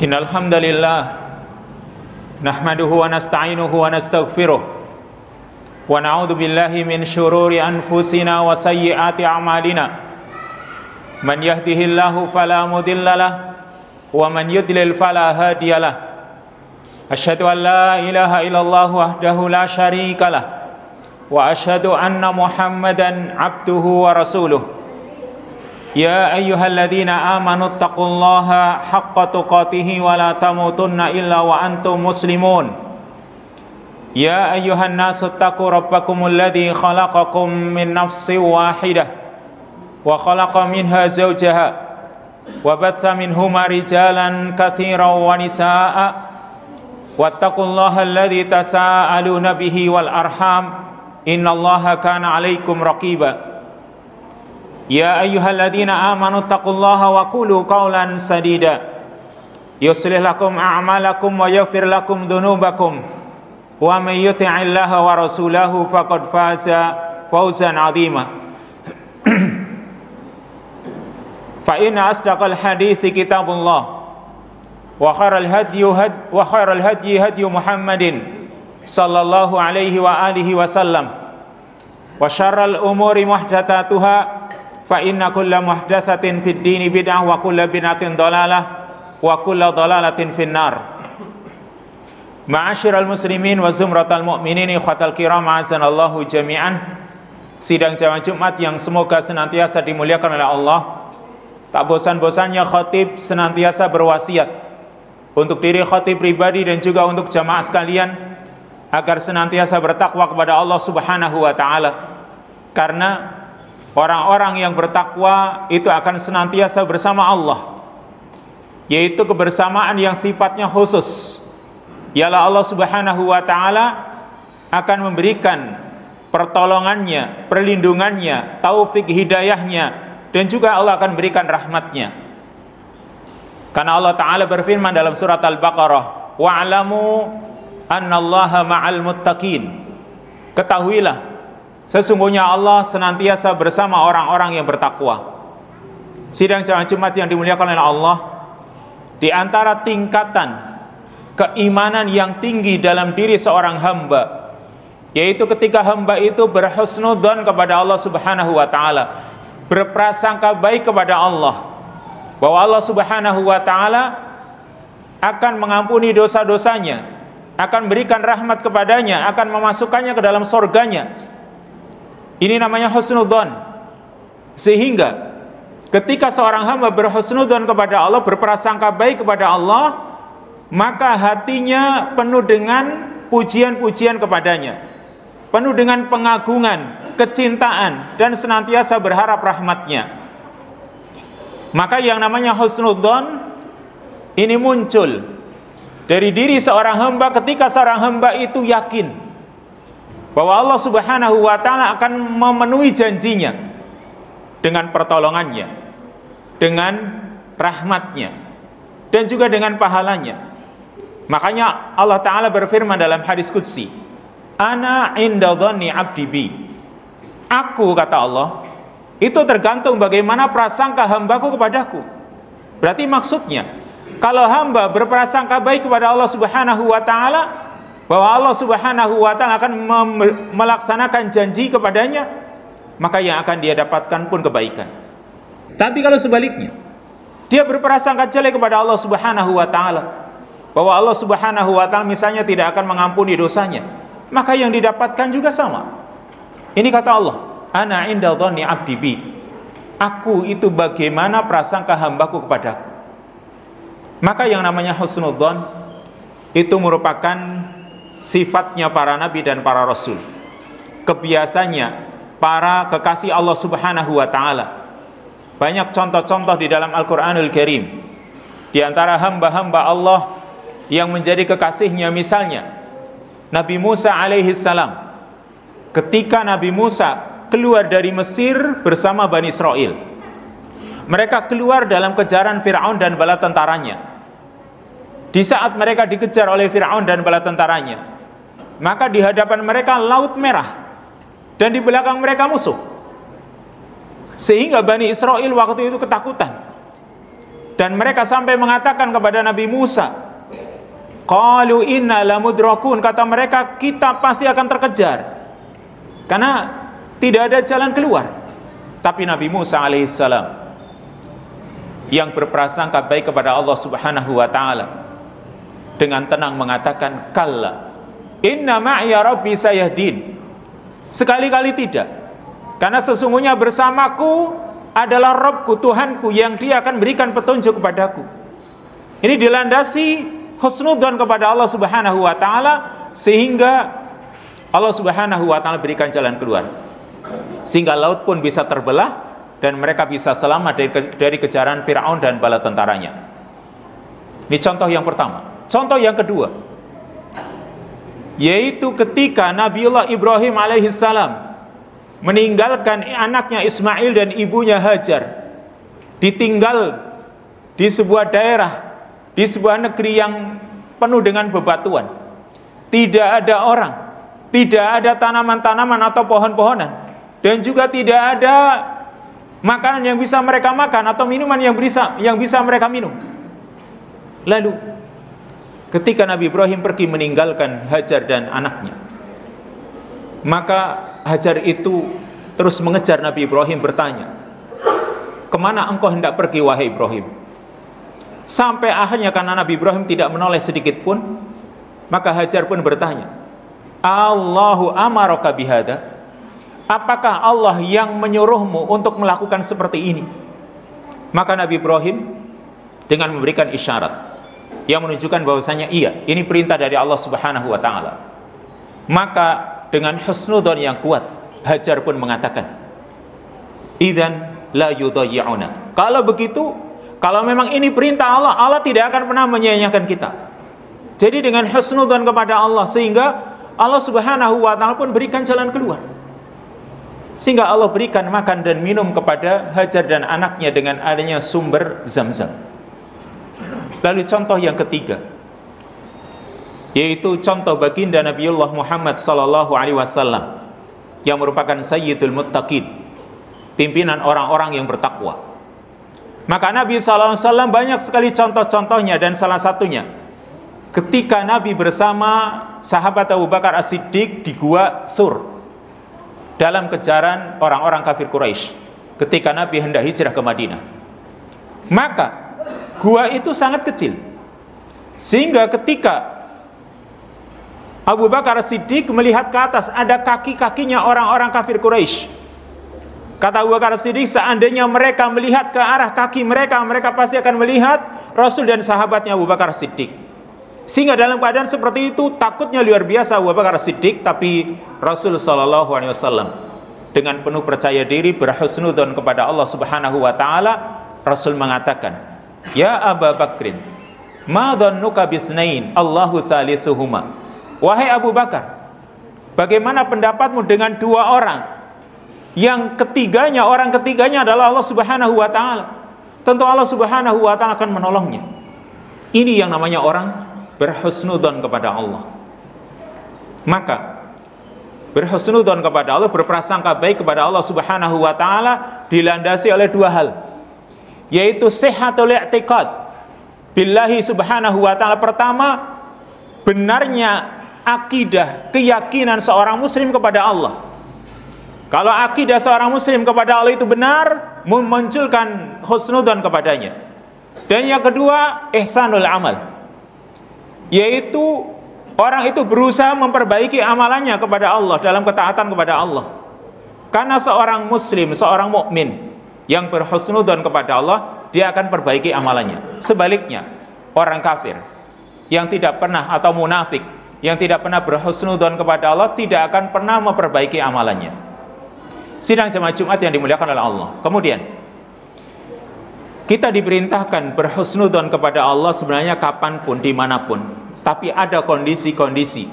Innal hamdalillah nahmaduhu wa nasta'inuhu wa nastaghfiruh wa na'udzu billahi min shururi anfusina wa sayyiati a'malina. Man yahdihillahu fala mudhillalah wa man yudlil fala hadiyalah. Asyhadu an la ilaha illallah wahdahu la syarikalah wa asyhadu anna Muhammadan abduhu wa rasuluh. Ya ayyuhalladzina amanu taqullaha haqqa tuqatih wa la tamutunna illa wa antum muslimun. Ya ayyuhan nasu taqu rabbakumul ladzi khalaqakum min nafsin wahidah wa khalaqa minha zawjaha wa batha minhuma rijalan katsiran wa nisaa'a wattaqullaha alladzi tasaaluna bihi wal arham innallaha kana 'alaikum raqiba. Ya ayyuhalladzina amanu taqullaha wa qulu qawlan sadida yuslih lakum a'malakum wa yaghfir lakum dhunubakum wa may yuti'illaha wa rasulahu faqad faza fawzan 'azima. Fa inna asdaqal hadisi kitabullah wa khairal hadyi hadyu Muhammadin sallallahu alaihi wa alihi wasallam wa syarral umuri muhdatsatuha fa inna kulla muhdatsatin fid dini bid'ah wa kulla bid'atin dhalalah wa kulla dhalalatin finnar. Ma'asyiral muslimin wa zumratal mu'minin ikhwatal kiram azanallahu jami'an. Sidang jamaah Jumat yang semoga senantiasa dimuliakan oleh Allah. Tak bosan-bosannya khatib senantiasa berwasiat untuk diri khatib pribadi dan juga untuk jamaah sekalian agar senantiasa bertakwa kepada Allah Subhanahu wa taala. Karena orang-orang yang bertakwa itu akan senantiasa bersama Allah, yaitu kebersamaan yang sifatnya khusus. Ialah Allah Subhanahu wa ta'ala akan memberikan pertolongannya, perlindungannya, taufik hidayahnya, dan juga Allah akan berikan rahmatnya. Karena Allah Ta'ala berfirman dalam surat Al-Baqarah, wa'alamu annallaha ma'al muttaqin. Ketahuilah sesungguhnya Allah senantiasa bersama orang-orang yang bertakwa. Sidang jamaah Jumat yang dimuliakan oleh Allah, di antara tingkatan keimanan yang tinggi dalam diri seorang hamba, yaitu ketika hamba itu berhusnudzon kepada Allah Subhanahu wa taala, berprasangka baik kepada Allah, bahwa Allah Subhanahu wa taala akan mengampuni dosa-dosanya, akan berikan rahmat kepadanya, akan memasukkannya ke dalam surganya. Ini namanya husnudzon. Sehingga ketika seorang hamba berhusnudzon kepada Allah, berprasangka baik kepada Allah, maka hatinya penuh dengan pujian-pujian kepadanya, penuh dengan pengagungan, kecintaan, dan senantiasa berharap rahmatnya. Maka yang namanya husnudzon ini muncul dari diri seorang hamba ketika seorang hamba itu yakin bahwa Allah Subhanahu wa ta'ala akan memenuhi janjinya dengan pertolongannya, dengan rahmatnya, dan juga dengan pahalanya. Makanya Allah Ta'ala berfirman dalam hadis qudsi, ana inda dhanni abdi bi. Aku, kata Allah, itu tergantung bagaimana prasangka hambaku kepadaku. Berarti maksudnya, kalau hamba berprasangka baik kepada Allah Subhanahu wa ta'ala, bahwa Allah Subhanahu wa ta'ala akan melaksanakan janji kepadanya, maka yang akan dia dapatkan pun kebaikan. Tapi kalau sebaliknya, dia berprasangka jelek kepada Allah Subhanahu wa ta'ala, bahwa Allah Subhanahu wa ta'ala misalnya tidak akan mengampuni dosanya, maka yang didapatkan juga sama. Ini kata Allah, ana inda dhanni abdi bi. Aku itu bagaimana prasangka hambaku kepadaku. Maka yang namanya husnudzon itu merupakan sifatnya para nabi dan para rasul, kebiasanya para kekasih Allah Subhanahu wa ta'ala. Banyak contoh-contoh di dalam Al-Quranul Karim. Di antara hamba-hamba Allah yang menjadi kekasihnya, misalnya Nabi Musa alaihi salam. Ketika Nabi Musa keluar dari Mesir bersama Bani Israel, mereka keluar dalam kejaran Fir'aun dan bala tentaranya. Di saat mereka dikejar oleh Fir'aun dan bala tentaranya, maka di hadapan mereka Laut Merah dan di belakang mereka musuh. Sehingga Bani Israel waktu itu ketakutan. Dan mereka sampai mengatakan kepada Nabi Musa, qalu inna lamudrakun, kata mereka, kita pasti akan terkejar karena tidak ada jalan keluar. Tapi Nabi Musa alaihissalam yang berprasangka baik kepada Allah subhanahu wa ta'ala dengan tenang mengatakan, kalla inna ma'iya rabbi sayahdin, sekali-kali tidak, karena sesungguhnya bersamaku adalah Rabbku, Tuhanku, yang dia akan berikan petunjuk kepadaku. Ini dilandasi husnudzon kepada Allah subhanahu wa ta'ala, sehingga Allah subhanahu wa ta'ala berikan jalan keluar, sehingga laut pun bisa terbelah dan mereka bisa selamat dari kejaran Fir'aun dan bala tentaranya. Ini contoh yang pertama. Contoh yang kedua, yaitu ketika Nabiullah Ibrahim alaihissalam meninggalkan anaknya Ismail dan ibunya Hajar, ditinggal di sebuah daerah, di sebuah negeri yang penuh dengan bebatuan, tidak ada orang, tidak ada tanaman-tanaman atau pohon-pohonan, dan juga tidak ada makanan yang bisa mereka makan atau minuman yang bisa mereka minum. Lalu ketika Nabi Ibrahim pergi meninggalkan Hajar dan anaknya, maka Hajar itu terus mengejar Nabi Ibrahim, bertanya, kemana engkau hendak pergi wahai Ibrahim? Sampai akhirnya karena Nabi Ibrahim tidak menoleh sedikit pun, maka Hajar pun bertanya, Allahu amaraka bihada, apakah Allah yang menyuruhmu untuk melakukan seperti ini? Maka Nabi Ibrahim dengan memberikan isyarat yang menunjukkan bahwasanya iya, ini perintah dari Allah subhanahu wa ta'ala. Maka dengan husnudzon yang kuat, Hajar pun mengatakan, idzan la yudayyi'una, kalau begitu, kalau memang ini perintah Allah, Allah tidak akan pernah menyia-nyiakan kita. Jadi dengan husnudzon kepada Allah, sehingga Allah subhanahu wa ta'ala pun berikan jalan keluar, sehingga Allah berikan makan dan minum kepada Hajar dan anaknya dengan adanya sumber Zam-Zam. Lalu contoh yang ketiga, yaitu contoh baginda Nabiullah Muhammad sallallahu alaihi wasallam yang merupakan sayyidul muttaqin, pimpinan orang-orang yang bertakwa. Maka Nabi sallallahu alaihi wasallam banyak sekali contoh-contohnya, dan salah satunya ketika Nabi bersama sahabat Abu Bakar As-Siddiq di Gua Sur dalam kejaran orang-orang kafir Quraisy ketika Nabi hendak hijrah ke Madinah. Maka gua itu sangat kecil, sehingga ketika Abu Bakar As-Siddiq melihat ke atas, ada kaki-kakinya orang-orang kafir Quraisy. Kata Abu Bakar As-Siddiq, seandainya mereka melihat ke arah kaki mereka, mereka pasti akan melihat Rasul dan sahabatnya Abu Bakar As-Siddiq. Sehingga dalam keadaan seperti itu, takutnya luar biasa Abu Bakar As-Siddiq, tapi Rasul SAW dengan penuh percaya diri, berhusnudzon kepada Allah subhanahu wa ta'ala, Rasul mengatakan, ya Abu Bakrin, ma dhannuka bisnain Allahu salisuhuma. Wahai Abu Bakar, bagaimana pendapatmu dengan dua orang yang orang ketiganya adalah Allah subhanahu wa ta'ala? Tentu Allah subhanahu wa ta'ala akan menolongnya. Ini yang namanya orang berhusnudzon kepada Allah. Maka berhusnudzon kepada Allah, berprasangka baik kepada Allah subhanahu wa ta'ala dilandasi oleh dua hal, yaitu sihhatul i'tiqad billahi subhanahu wa ta'ala. Pertama, benarnya akidah, keyakinan seorang muslim kepada Allah. Kalau akidah seorang muslim kepada Allah itu benar, memunculkan husnudzon kepadanya. Dan yang kedua, ihsanul amal, yaitu orang itu berusaha memperbaiki amalannya kepada Allah dalam ketaatan kepada Allah. Karena seorang muslim, seorang mukmin yang berhusnudzon kepada Allah, dia akan perbaiki amalannya. Sebaliknya, orang kafir yang tidak pernah, atau munafik yang tidak pernah berhusnudzon kepada Allah, tidak akan pernah memperbaiki amalannya. Sidang jemaah Jumat yang dimuliakan oleh Allah. Kemudian kita diperintahkan berhusnudzon kepada Allah sebenarnya kapanpun, dimanapun. Tapi ada kondisi-kondisi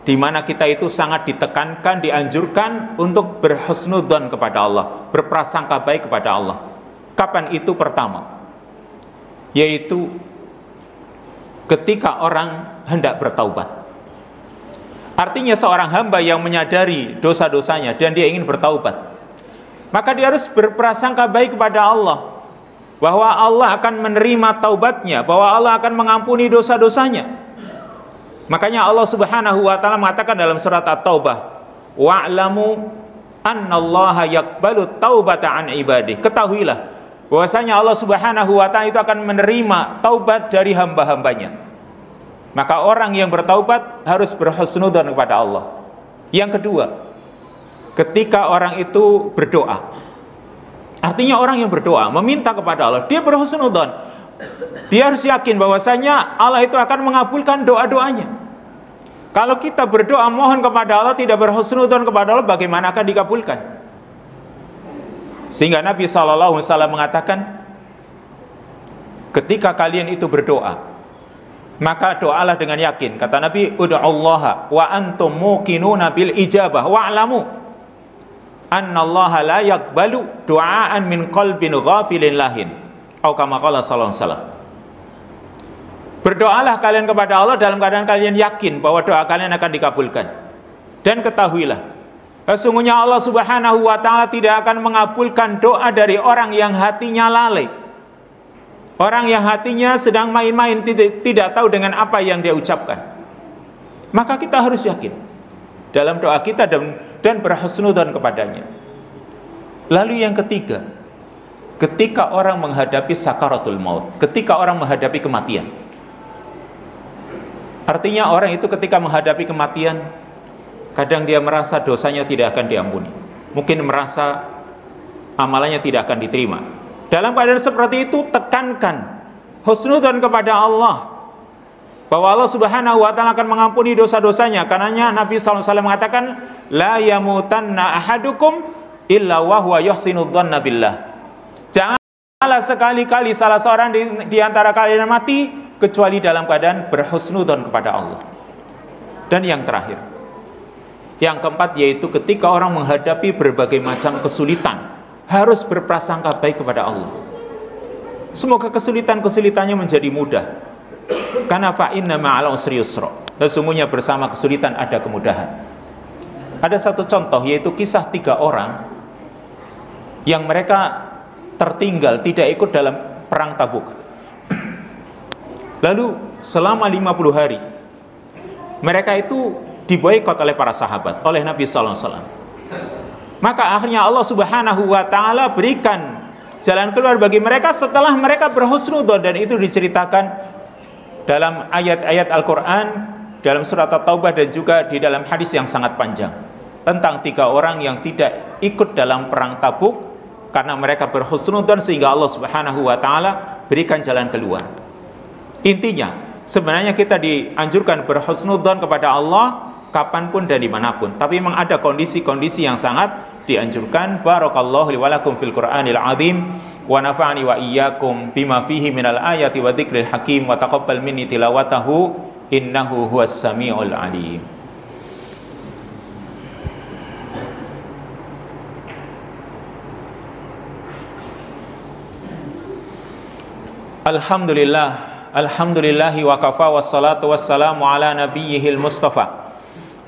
di mana kita itu sangat ditekankan, dianjurkan untuk berhusnudzon kepada Allah, berprasangka baik kepada Allah. Kapan itu? Pertama, yaitu ketika orang hendak bertaubat. Artinya seorang hamba yang menyadari dosa-dosanya dan dia ingin bertaubat, maka dia harus berprasangka baik kepada Allah bahwa Allah akan menerima taubatnya, bahwa Allah akan mengampuni dosa-dosanya. Makanya Allah Subhanahu wa taala mengatakan dalam surat At-Taubah, wa'lamu annallaha yaqbalu taubata an ibadih. Ketahuilah bahwasanya Allah Subhanahu wa taala itu akan menerima taubat dari hamba-hambanya. Maka orang yang bertaubat harus berhusnudzon kepada Allah. Yang kedua, ketika orang itu berdoa, artinya orang yang berdoa meminta kepada Allah, dia berhusnudzon. Dia harus yakin bahwasanya Allah itu akan mengabulkan doa-doanya. Kalau kita berdoa mohon kepada Allah tidak berhusnudzon kepada Allah, bagaimana akan dikabulkan? Sehingga Nabi SAW mengatakan, ketika kalian itu berdoa, maka doalah dengan yakin. Kata Nabi, ud'ullaha wa antum muqinuna bil ijabah wa'lamu annallaha la yaqbalu du'aan min qalbin ghafilin lahin. Atau kama qala sallallahu alaihi wasallam. Berdoalah kalian kepada Allah dalam keadaan kalian yakin bahwa doa kalian akan dikabulkan. Dan ketahuilah, sesungguhnya Allah Subhanahu wa taala tidak akan mengabulkan doa dari orang yang hatinya lalai. Orang yang hatinya sedang main-main, tidak tahu dengan apa yang dia ucapkan. Maka kita harus yakin dalam doa kita dan berhusnudzon kepadanya. Lalu yang ketiga, ketika orang menghadapi sakaratul maut, ketika orang menghadapi kematian. Artinya orang itu ketika menghadapi kematian, kadang dia merasa dosanya tidak akan diampuni. Mungkin merasa amalannya tidak akan diterima. Dalam keadaan seperti itu, tekankan husnudzon kepada Allah bahwa Allah Subhanahu wa taala akan mengampuni dosa-dosanya. Karenanya Nabi SAW mengatakan, la yamutanna ahadukum illa wa huwa yuhsinu dzanna billah. Janganlah sekali-kali salah seorang di antara kalian mati kecuali dalam keadaan berhusnudzon kepada Allah. Dan yang terakhir, yang keempat, yaitu ketika orang menghadapi berbagai macam kesulitan, harus berprasangka baik kepada Allah. Semoga kesulitan-kesulitannya menjadi mudah. Karena fa inna ma'al usri yusra. Sesungguhnya bersama kesulitan ada kemudahan. Ada satu contoh, yaitu kisah 3 orang yang mereka tertinggal, tidak ikut dalam perang Tabuk. Lalu selama 50 hari mereka itu diboikot oleh para sahabat, oleh Nabi sallallahu alaihi wasallam. Maka akhirnya Allah Subhanahu wa taala berikan jalan keluar bagi mereka setelah mereka berhusnudzon, dan itu diceritakan dalam ayat-ayat Al-Qur'an, dalam surat At-Taubah, dan juga di dalam hadis yang sangat panjang tentang 3 orang yang tidak ikut dalam perang Tabuk karena mereka berhusnudzon, sehingga Allah Subhanahu wa taala berikan jalan keluar. Intinya, sebenarnya kita dianjurkan berhusnudzon kepada Allah kapanpun dan dimanapun. Tapi memang ada kondisi-kondisi yang sangat dianjurkan. Barakallahu li wa lakum fil Qur'anil azim wa nafa'ani wa iyyakum bima fihi minal ayati wa dzikril hakim wa taqabbal minni tilawatahu innahu huwas samiul alim. Alhamdulillahi wa kafa wassalatu wassalamu ala nabiyyihil mustafa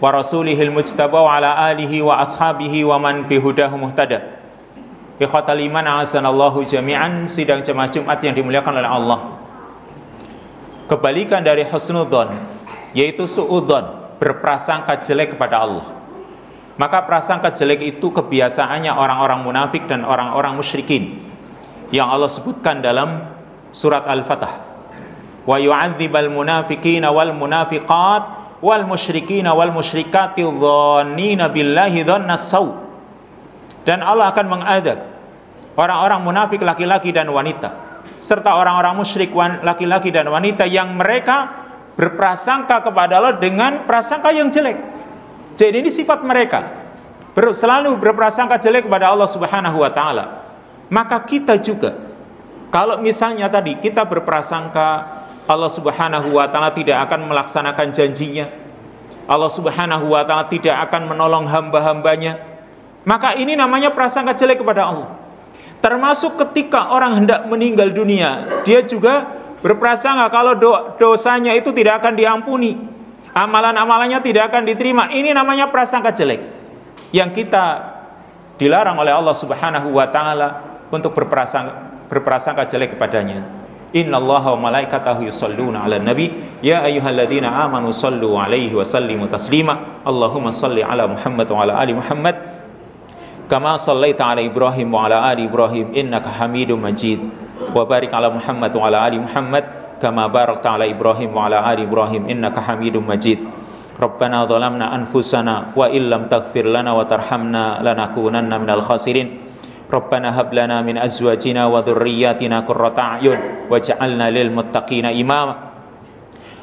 wa rasulihil mujtaba wa ala alihi wa ashabihi wa man bihudahu muhtada. Ikhwatal iman a'azanallahu jami'an. Sidang jemaah Jumat yang dimuliakan oleh Allah, kebalikan dari husnudzon yaitu suudzon, berprasangka jelek kepada Allah. Maka prasangka jelek itu kebiasaannya orang-orang munafik dan orang-orang musyrikin yang Allah sebutkan dalam surat Al-Fatah. Wa yu'adzibal munafiqina wal munafiqat wal musyrikina wal musyrikati dhannina billahi dhannas saw. Dan Allah akan mengadab orang-orang munafik laki-laki dan wanita, serta orang-orang musyrik laki-laki dan wanita yang mereka berprasangka kepada Allah dengan prasangka yang jelek. Jadi ini sifat mereka, selalu berprasangka jelek kepada Allah Subhanahu wa taala. Maka kita juga, kalau misalnya tadi kita berprasangka Allah Subhanahu wa taala tidak akan melaksanakan janjinya, Allah Subhanahu wa taala tidak akan menolong hamba-hambanya, maka ini namanya prasangka jelek kepada Allah. Termasuk ketika orang hendak meninggal dunia, dia juga berprasangka kalau dosanya itu tidak akan diampuni, amalan-amalannya tidak akan diterima. Ini namanya prasangka jelek yang kita dilarang oleh Allah Subhanahu wa taala untuk berprasangka jelek kepadanya. Innallaha wa malaikatahu yusholluna 'alan nabi ya ayyuhalladzina amanu shallu 'alaihi wa sallimu taslima. Allahumma shalli 'ala Muhammad wa 'ala ali Muhammad kama shallaita 'ala Ibrahim wa 'ala ali Ibrahim innaka Hamidum Majid. Wa barik 'ala Muhammad wa 'ala ali Muhammad kama barakta 'ala Ibrahim wa 'ala ali Ibrahim innaka Hamidum Majid. Rabbana dhalamna anfusana wa illam taghfir lana wa tarhamna lanakunanna minal khasirin. Rabbana hab lana min azwajina wa dhurriyyatina qurrata a'yun waj'alna lil muttaqina imama.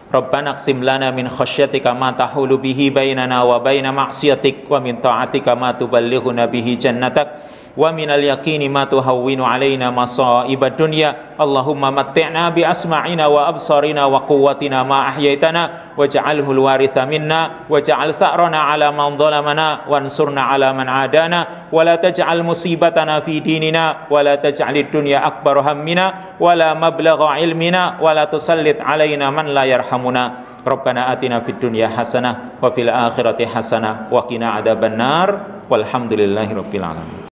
Rabbana aqsim lana min khasyatika ma tahulu bihi bainana wa baina ma'siyatik wa min ta'atika ma tuballighuna bihi jannatak wa minal yaqini ma tuhawwinu alaina masa'ibad dunya. Allahumma matti'na bi asma'ina wa absarina wa quwwatina ma ahyaitana waj'alhu al-waritha minna waj'al sa'rana 'ala man dhalamana wansurna 'ala man 'adana wa la taj'al musibatana fi dinina wa la taj'alid dunya akbar hammina wa la mablagha ilmina wa la tusallit 'alaina man la yarhamuna. Rabbana atina fid dunya hasanah wa fil akhirati hasanah wa qina adzabannar walhamdulillahi rabbil alamin.